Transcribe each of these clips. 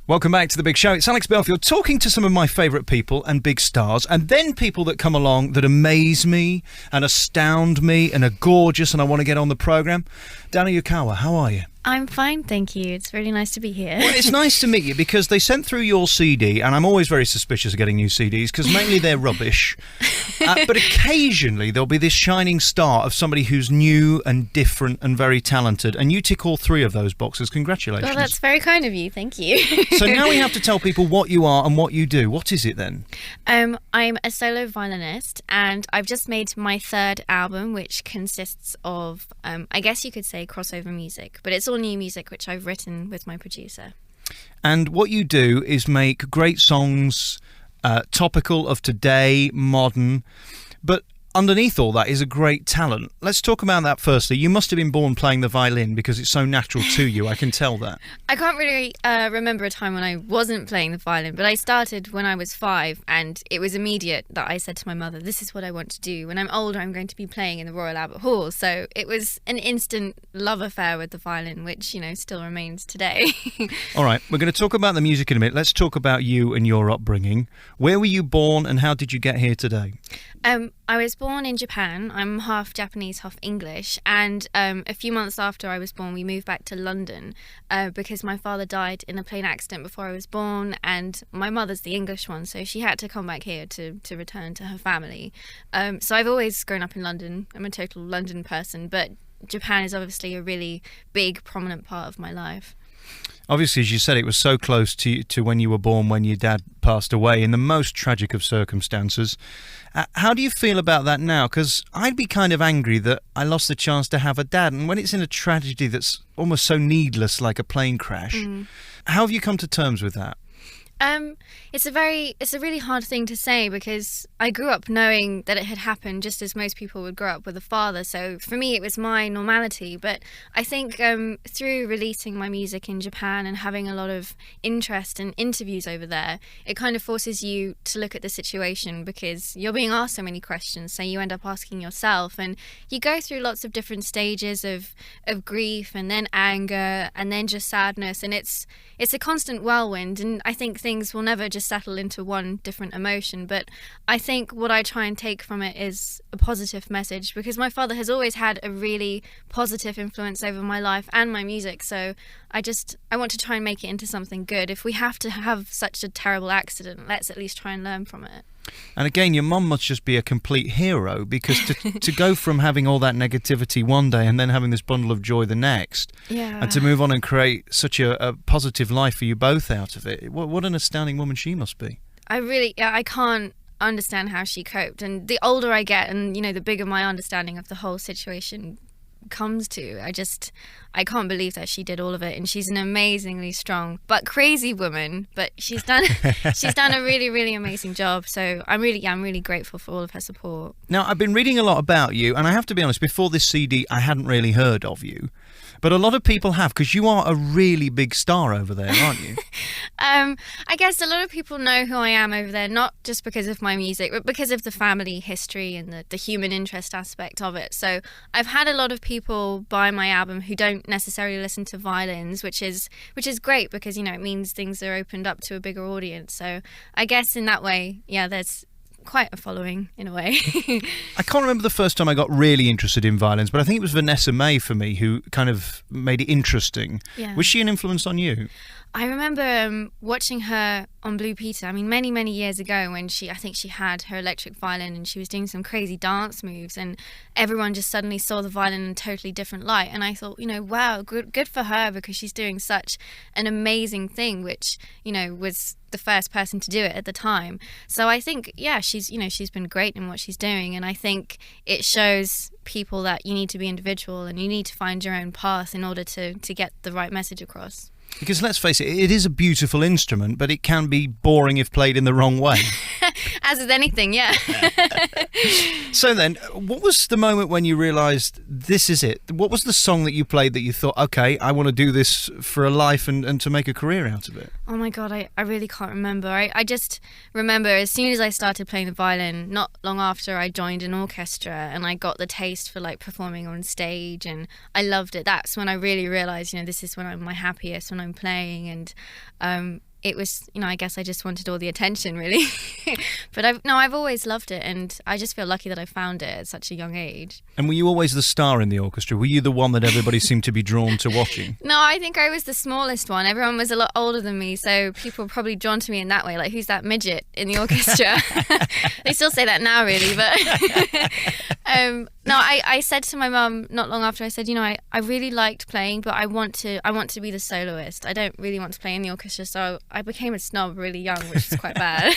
Welcome back to The Big Show. It's Alex Belfield talking to some of my favourite people and big stars, and then people that come along that amaze me and astound me and are gorgeous and I want to get on the programme. Dana Yukawa, how are you? I'm fine, thank you. It's really nice to be here. Well, it's nice to meet you because they sent through your CD, and I'm always very suspicious of getting new CDs because mainly they're rubbish. But occasionally there'll be this shining star of somebody who's new and different and very talented, and you tick all three of those boxes. Congratulations. Well, that's very kind of you. Thank you. So now we have to tell people what you are and what you do. What is it then? I'm a solo violinist, and I've just made my third album, which consists of, I guess you could say, crossover music, but it's all new music which I've written with my producer. And what you do is make great songs, topical, of today, modern, but underneath all that is a great talent. Let's talk about that firstly. You must have been born playing the violin because it's so natural to you. I can tell that. I can't really remember a time when I wasn't playing the violin, but I started when I was 5, and it was immediate that I said to my mother, this is what I want to do. When I'm older, I'm going to be playing in the Royal Albert Hall. So it was an instant love affair with the violin, which, you know, still remains today. All right, we're going to talk about the music in a minute. Let's talk about you and your upbringing. Where were you born and how did you get here today? I was born in Japan. I'm half Japanese, half English. And a few months after I was born, we moved back to London because my father died in a plane accident before I was born. And my mother's the English one, so she had to come back here to return to her family. So I've always grown up in London. I'm a total London person, but Japan is obviously a really big, prominent part of my life. Obviously, as you said, it was so close to when you were born, when your dad passed away in the most tragic of circumstances. How do you feel about that now? Because I'd be kind of angry that I lost the chance to have a dad. And when it's in a tragedy that's almost so needless, like a plane crash, how have you come to terms with that? It's a really hard thing to say because I grew up knowing that it had happened just as most people would grow up with a father. So for me, it was my normality. But I think through releasing my music in Japan and having a lot of interest and interviews over there, it kind of forces you to look at the situation because you're being asked so many questions. So you end up asking yourself, and you go through lots of different stages of grief and then anger and then just sadness. And it's a constant whirlwind. And I think things will never just settle into one different emotion, but I think what I try and take from it is a positive message because my father has always had a really positive influence over my life and my music, so I want to try and make it into something good. If we have to have such a terrible accident, let's at least try and learn from it. And again, your mum must just be a complete hero because to go from having all that negativity one day and then having this bundle of joy the next, and to move on and create such a positive life for you both out of it, what an astounding woman she must be. I can't understand how she coped. And the older I get and, you know, the bigger my understanding of the whole situation comes to, I can't believe that she did all of it, and she's an amazingly strong but crazy woman, but she's done a really, really amazing job. So I'm really grateful for all of her support. Now, I've been reading a lot about you, and I have to be honest, before this CD I hadn't really heard of you, but a lot of people have, because you are a really big star over there, aren't you? I guess a lot of people know who I am over there, not just because of my music, but because of the family history and the human interest aspect of it. So I've had a lot of people buy my album who don't necessarily listen to violins, which is great because, you know, it means things are opened up to a bigger audience. So I guess in that way, yeah, there's quite a following in a way. I can't remember the first time I got really interested in violins, but I think it was Vanessa May for me who kind of made it interesting. Yeah. Was she an influence on you? I remember watching her on Blue Peter, I mean, many, many years ago when I think she had her electric violin and she was doing some crazy dance moves and everyone just suddenly saw the violin in a totally different light. And I thought, you know, wow, good for her because she's doing such an amazing thing, which, you know, was the first person to do it at the time. So I think, yeah, she's been great in what she's doing. And I think it shows people that you need to be individual and you need to find your own path in order to get the right message across. Because let's face it, it is a beautiful instrument, but it can be boring if played in the wrong way. As with anything, yeah. So then, what was the moment when you realised this is it? What was the song that you played that you thought, okay, I want to do this for a life and to make a career out of it? Oh my God, I really can't remember. I just remember as soon as I started playing the violin, not long after I joined an orchestra and I got the taste for like performing on stage and I loved it. That's when I really realised, you know, this is when I'm my happiest, when I'm playing, and it was, I guess I just wanted all the attention, really. But I've always loved it, and I just feel lucky that I found it at such a young age. And were you always the star in the orchestra? Were you the one that everybody seemed to be drawn to watching? No, I think I was the smallest one. Everyone was a lot older than me, so people were probably drawn to me in that way. Like, who's that midget in the orchestra? They still say that now, really, but no, I said to my mum not long after, I said, I really liked playing, but I want to be the soloist. I don't really want to play in the orchestra, so I became a snob really young, which is quite bad.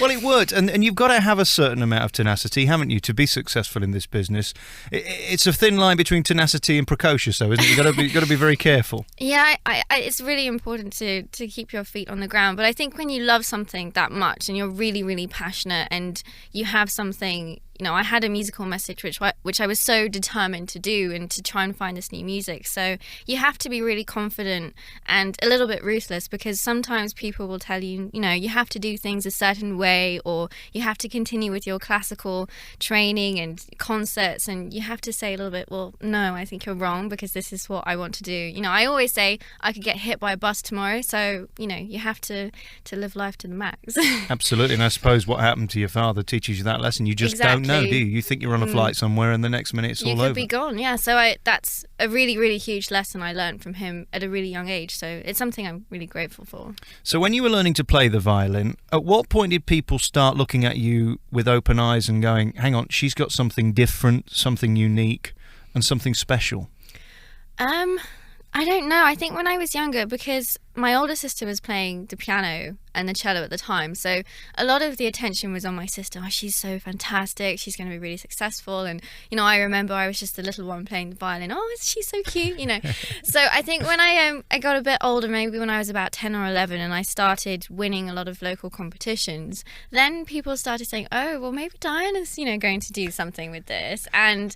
Well, it worked, and you've got to have a certain amount of tenacity, haven't you, to be successful in this business? It's a thin line between tenacity and precocious, though, isn't it? You've got to be very careful. Yeah, it's really important to keep your feet on the ground. But I think when you love something that much and you're really, really passionate and you have something, I had a musical message which I was so determined to do and to try and find this new music. So you have to be really confident and a little bit ruthless, because sometimes people will tell you, you have to do things a certain way, or you have to continue with your classical training and concerts, and you have to say a little bit, well, no, I think you're wrong, because this is what I want to do. I always say I could get hit by a bus tomorrow, so, you have to live life to the max. Absolutely, and I suppose what happened to your father teaches you that lesson. You just don't know, do you? You think you're on a flight somewhere, and the next minute it's all over. You could be gone, yeah. So that's a really, really huge lesson I learned from him at a really young age. So it's something I'm really grateful for. So when you were learning to play the violin, at what point did people start looking at you with open eyes and going, hang on, she's got something different, something unique, and something special? I don't know. I think when I was younger, because my older sister was playing the piano and the cello at the time, so a lot of the attention was on my sister. Oh, she's so fantastic, she's going to be really successful. And I remember I was just the little one playing the violin. Oh, is she so cute? So I think when I got a bit older, maybe when I was about 10 or 11, and I started winning a lot of local competitions, then people started saying, oh, well, maybe Diana's going to do something with this. And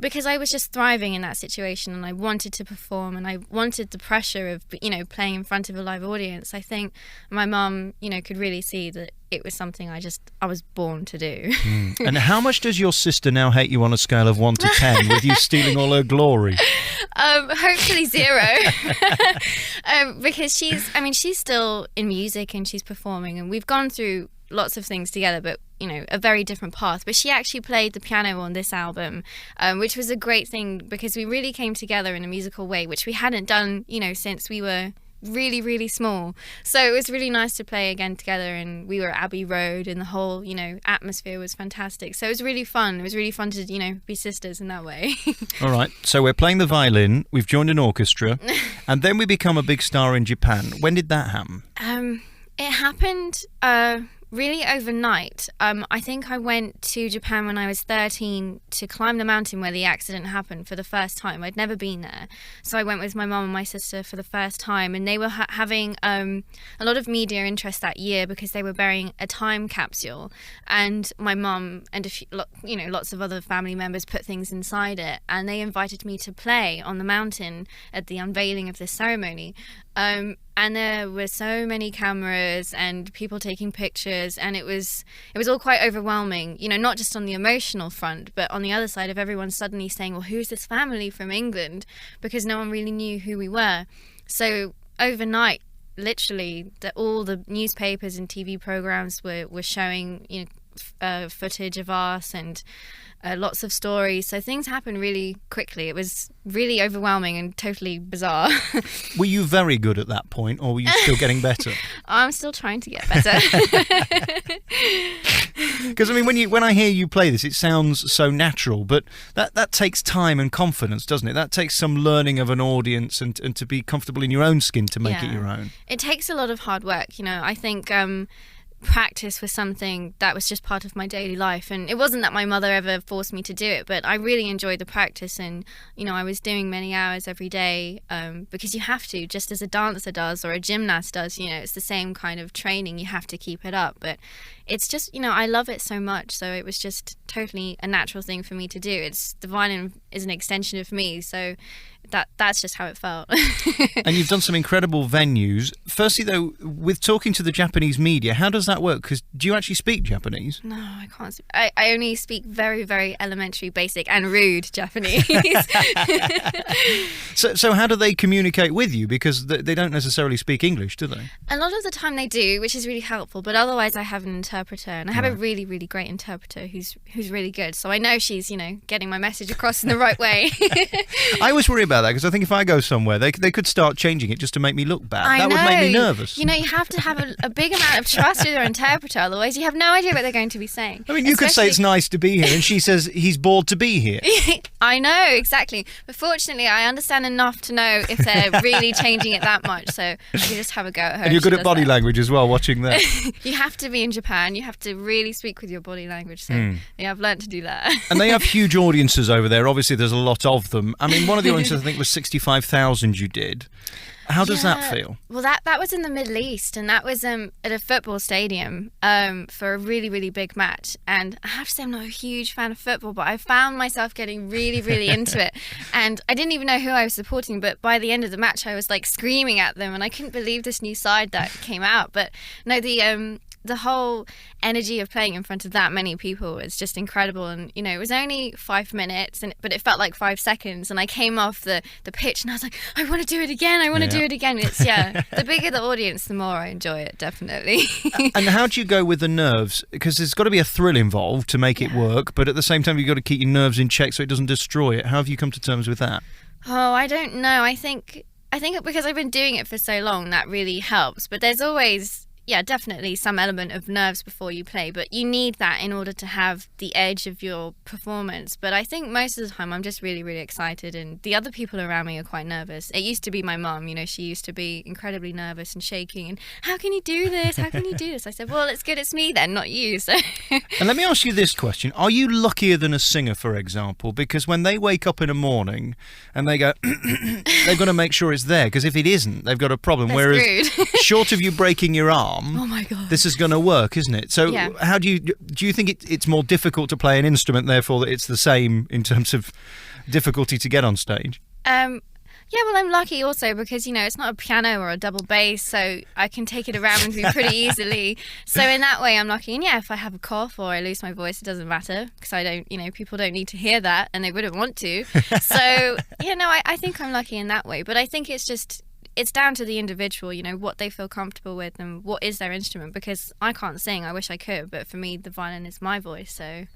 because I was just thriving in that situation, and I wanted to perform, and I wanted the pressure of playing in front of a live audience, I think my mum could really see that it was something I was born to do. And how much does your sister now hate you on a scale of 1 to 10, with you stealing all her glory? Hopefully 0. Because she's still in music and she's performing, and we've gone through lots of things together, but a very different path. But she actually played the piano on this album, which was a great thing, because we really came together in a musical way, which we hadn't done since we were really, really small. So it was really nice to play again together, and we were at Abbey Road, and the whole atmosphere was fantastic. So it was really fun. It was really fun to be sisters in that way. All right, so we're playing the violin, we've joined an orchestra, and then we become a big star in Japan. When did that happen? It happened really overnight. I think I went to Japan when I was 13 to climb the mountain where the accident happened for the first time. I'd never been there. So I went with my mum and my sister for the first time, and they were having a lot of media interest that year, because they were burying a time capsule, and my mum and lots of other family members put things inside it, and they invited me to play on the mountain at the unveiling of this ceremony. And there were so many cameras and people taking pictures, and it was all quite overwhelming, not just on the emotional front, but on the other side of everyone suddenly saying, well, who's this family from England? Because no one really knew who we were. So overnight, literally, all the newspapers and TV programs were showing footage of us, and lots of stories. So things happened really quickly. It was really overwhelming and totally bizarre. Were you very good at that point, or were you still getting better? I'm still trying to get better. Because when I hear you play this, it sounds so natural, but that takes time and confidence, doesn't it? That takes some learning of an audience, and to be comfortable in your own skin to make it your own. It takes a lot of hard work. I think practice was something that was just part of my daily life, and it wasn't that my mother ever forced me to do it, but I really enjoyed the practice, and I was doing many hours every day, because you have to, just as a dancer does or a gymnast does. It's the same kind of training. You have to keep it up, but it's just I love it so much, so it was just totally a natural thing for me to do. The violin is an extension of me, so that's just how it felt. And you've done some incredible venues. Firstly, though, with talking to the Japanese media, how does that work? Because do you actually speak Japanese? No, I can't. I only speak very, very elementary, basic, and rude Japanese. So how do they communicate with you? Because they don't necessarily speak English, do they? A lot of the time they do, which is really helpful. But otherwise, I have an interpreter, and I have a really, really great interpreter who's really good. So I know she's, getting my message across in the right way. I always worry about that because I think if I go somewhere, they could start changing it just to make me look bad. That would make me nervous. You have to have a big amount of trust with your interpreter, otherwise you have no idea what they're going to be saying. I mean, you could say it's nice to be here, and she says he's bored to be here. I know, exactly. But fortunately, I understand enough to know if they're really changing it that much, so I can just have a go at her. And you're good at body language as well, watching that. You have to be in Japan. You have to really speak with your body language. So yeah, I've learned to do that. And they have huge audiences over there. Obviously, there's a lot of them. I mean, one of the audiences I think was 65,000 you did. How does that feel? Well, that was in the Middle East, and that was at a football stadium for a really, really big match. And I have to say, I'm not a huge fan of football, but I found myself getting really, really into it. And I didn't even know who I was supporting, but by the end of the match, I was like screaming at them, and I couldn't believe this new side that came out. But no, the whole energy of playing in front of that many people is just incredible. And it was only 5 minutes, but it felt like 5 seconds, and I came off the pitch and I was like, I want to do it again, do it again. It's the bigger the audience, the more I enjoy it, definitely. And how do you go with the nerves? Because there's got to be a thrill involved to make it work, but at the same time you've got to keep your nerves in check so it doesn't destroy it. How have you come to terms with that? Oh, I don't know. I think because I've been doing it for so long, that really helps. But there's always definitely some element of nerves before you play, but you need that in order to have the edge of your performance. But I think most of the time I'm just really, really excited, and the other people around me are quite nervous. It used to be my mum, she used to be incredibly nervous and shaking, and how can you do this? How can you do this? I said, well, it's good it's me then, not you. So And let me ask you this question. Are you luckier than a singer, for example? Because when they wake up in the morning and they go, they've got to make sure it's there, because if it isn't, they've got a problem. That's Whereas rude. short of you breaking your arm, oh my God, this is going to work, isn't it? So how do you think it's more difficult to play an instrument, therefore that it's the same in terms of difficulty to get on stage? Well, I'm lucky also because, it's not a piano or a double bass, so I can take it around with me pretty easily. So in that way, I'm lucky. And if I have a cough or I lose my voice, it doesn't matter because I don't, people don't need to hear that and they wouldn't want to. So, I think I'm lucky in that way. But I think it's down to the individual, what they feel comfortable with and what is their instrument, because I can't sing. I wish I could, but for me, the violin is my voice, so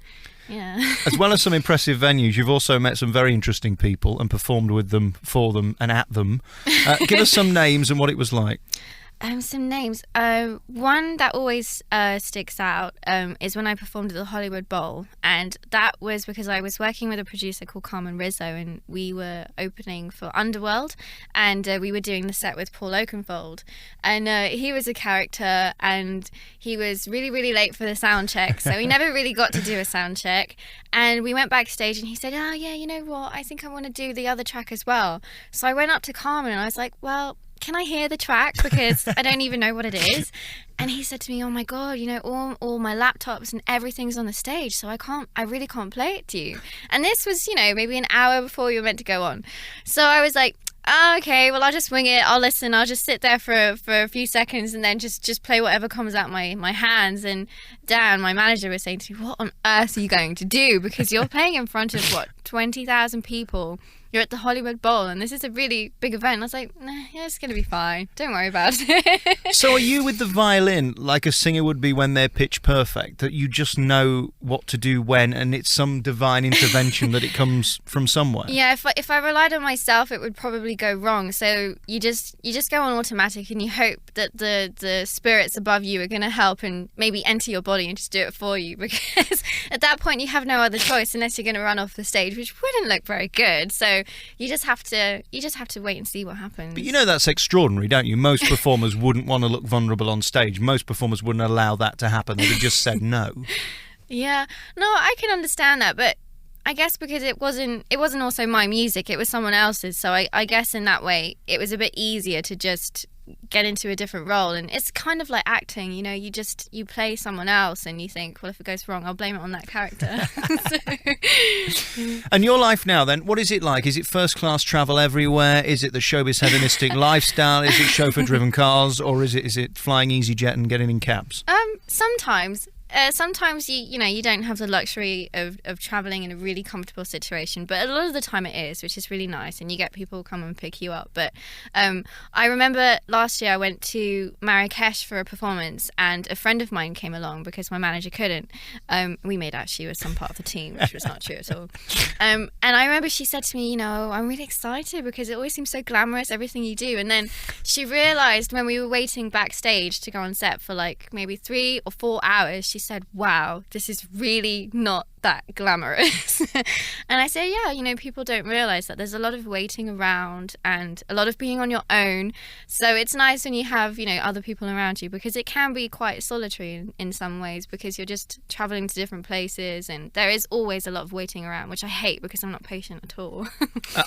yeah. As well as some impressive venues, you've also met some very interesting people and performed with them, for them, and at them. Give us some names and what it was like. Some names. One that always sticks out is when I performed at the Hollywood Bowl, and that was because I was working with a producer called Carmen Rizzo, and we were opening for Underworld, and we were doing the set with Paul Oakenfold, and he was a character, and he was really, really late for the sound check, so we never really got to do a sound check, and we went backstage, and he said, oh yeah, you know what, I think I want to do the other track as well. So I went up to Carmen, and I was like, well, can I hear the track, because I don't even know what it is? And he said to me, oh my God, all my laptops and everything's on the stage, so I really can't play it to you. And this was, maybe an hour before you were meant to go on. So I was like, oh, okay, well, I'll just wing it, I'll listen, I'll just sit there for a few seconds and then just play whatever comes out my hands. And Dan, my manager, was saying to me, what on earth are you going to do? Because you're playing in front of, 20,000 people. You're at the Hollywood Bowl, and this is a really big event. I was like, nah, it's going to be fine. Don't worry about it. So are you with the violin like a singer would be when they're pitch perfect, that you just know what to do when, and it's some divine intervention that it comes from somewhere? Yeah, if I relied on myself, it would probably go wrong. So you just go on automatic, and you hope that the spirits above you are going to help and maybe enter your body and just do it for you, because at that point you have no other choice unless you're going to run off the stage, which wouldn't look very good. So you just have to wait and see what happens. But that's extraordinary, don't you? Most performers wouldn't want to look vulnerable on stage. Most performers wouldn't allow that to happen. They would have just said no. Yeah, no, I can understand that, but I guess because it wasn't also my music, it was someone else's. So I guess in that way, it was a bit easier to just get into a different role. And it's kind of like acting, you know, you play someone else and you think, well, if it goes wrong, I'll blame it on that character. And your life now then, what is it like? Is it first class travel everywhere? Is it the showbiz hedonistic lifestyle? Is it chauffeur driven cars, or is it flying EasyJet and getting in cabs? Sometimes. Sometimes you don't have the luxury of traveling in a really comfortable situation, but a lot of the time it is, which is really nice, and you get people come and pick you up. But I remember last year I went to Marrakesh for a performance, and a friend of mine came along because my manager couldn't. We made out she was some part of the team, which was not true at all. And I remember she said to me, you know, I'm really excited because it always seems so glamorous, everything you do. And then she realised when we were waiting backstage to go on set for like maybe 3 or 4 hours, she said, wow, this is really not that glamorous. And I say, yeah, you know, people don't realize that there's a lot of waiting around and a lot of being on your own. So it's nice when you have, you know, other people around you, because it can be quite solitary in some ways, because you're just traveling to different places and there is always a lot of waiting around, which I hate because I'm not patient at all.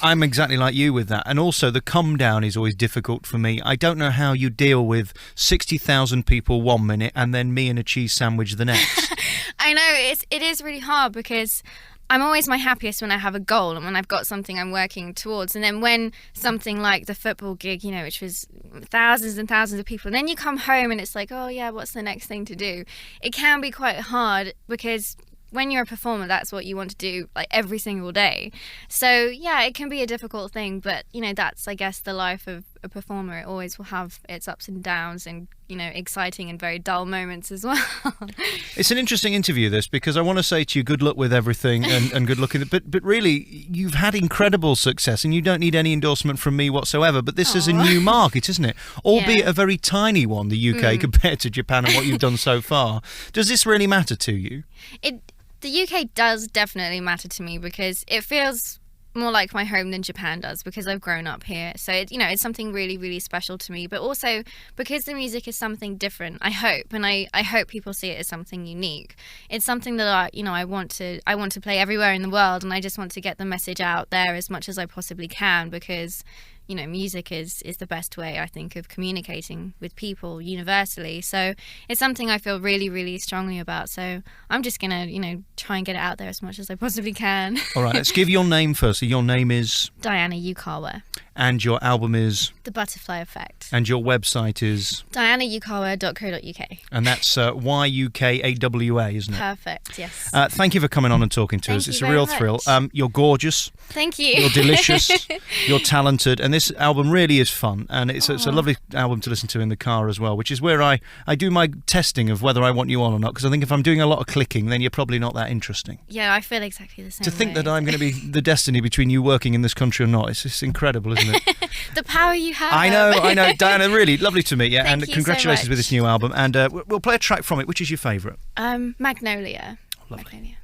I'm exactly like you with that. And also the come down is always difficult for me. I don't know how you deal with 60,000 people 1 minute and then me and a cheese sandwich the next. I know, it is really hard, because I'm always my happiest when I have a goal and when I've got something I'm working towards. And then when something like the football gig, you know, which was thousands and thousands of people, and then you come home and it's like, oh yeah, what's the next thing to do? It can be quite hard, because when you're a performer, that's what you want to do like every single day. So yeah, it can be a difficult thing, but you know, that's, I guess, the life of a performer. It always will have its ups and downs and, you know, exciting and very dull moments as well. It's an interesting interview, this, because I want to say to you, good luck with everything and good luck in it. But really, you've had incredible success and you don't need any endorsement from me whatsoever. But this is a new market, isn't it? Albeit a very tiny one, the UK, compared to Japan and what you've done so far. Does this really matter to you? The UK does definitely matter to me, because it feels more like my home than Japan does, because I've grown up here. So, it's something really, really special to me. But also because the music is something different, I hope. And I hope people see it as something unique. It's something that I want to play everywhere in the world, and I just want to get the message out there as much as I possibly can, because you know, music is the best way, I think, of communicating with people universally. So it's something I feel really, really strongly about. So I'm just going to, try and get it out there as much as I possibly can. All right, let's give your name first. So your name is? Diana Yukawa. And your album is? The Butterfly Effect. And your website is? dianayukawa.co.uk. And that's YUKAWA, isn't it? Perfect, yes. Thank you for coming on and talking to us. It's a real thrill. You're gorgeous. Thank you. You're delicious. You're talented. And this album really is fun. And it's a lovely album to listen to in the car as well, which is where I do my testing of whether I want you on or not. Because I think if I'm doing a lot of clicking, then you're probably not that interesting. Yeah, I feel exactly the same To think way. that I'm going to be the destiny between you working in this country or not, it's just incredible, isn't it? The power you have. I know. Diana, really lovely to meet you. Thank and you congratulations so much. with this new album. And we'll play a track from it. Which is your favourite? Magnolia. Lovely. Magnolia.